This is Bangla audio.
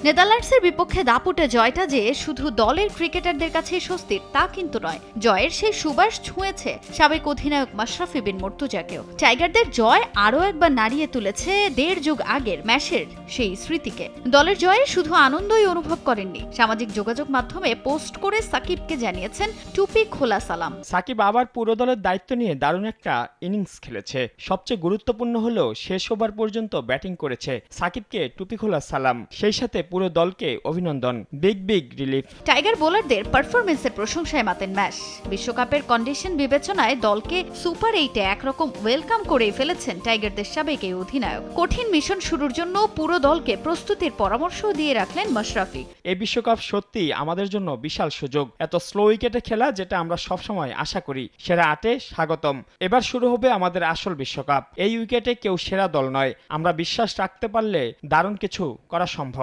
নেদারল্যান্ডসের বিপক্ষে দাপুটে জয়টা যে শুধু দলের ক্রিকেটারদের কাছেই স্বস্তির তা কিন্তু নয়, জয়ের সেই সুবাস ছুঁয়েছে সাবেক অধিনায়ক মাশরাফি বিন মুর্তজাকেও। টাইগারদের জয় আরও একবার নাড়িয়ে তুলেছে ১.৫ যুগ আগের ম্যাচের সেই স্মৃতিকে। দলের জয়ে শুধু আনন্দই অনুভব করেননি, সামাজিক যোগাযোগ মাধ্যমে পোস্ট করে সাকিবকে জানিয়েছেন টুপি খোলা সালাম। সাকিব আবার পুরো দলের দায়িত্ব নিয়ে দারুণ একটা ইনিংস খেলেছে। সবচেয়ে গুরুত্বপূর্ণ হলো শেষ ওভার পর্যন্ত ব্যাটিং করেছে। সাকিবকে টুপি খোলা সালাম, সেই সাথে পুরো দলকে অভিনন্দন। Big relief. টাইগার বোলারদের পারফরমেন্সের প্রশংসায় মাতেন ম্যাশ। বিশ্বকাপের কন্ডিশন বিবেচনায় দলকে সুপার 8-এ একরকম ওয়েলকাম করে ফেলেছেন টাইগারদের সাবেক এই অধিনায়ক। কঠিন মিশন শুরুর জন্য পুরো দলকে প্রস্তুতির পরামর্শও দিয়ে রাখলেন মাশরাফি। এই বিশ্বকাপ সত্যি আমাদের জন্য বিশাল সুযোগ। এত স্লো উইকেটে খেলা যেটা আমরা সবসময় আশা করি। সেরা 8-এ স্বাগতম। এবার শুরু হবে আমাদের আসল বিশ্বকাপ। এই উইকেটে কেউ সেরা দল নয়। আমরা বিশ্বাস রাখতে পারলে দারুণ কিছু করা সম্ভব।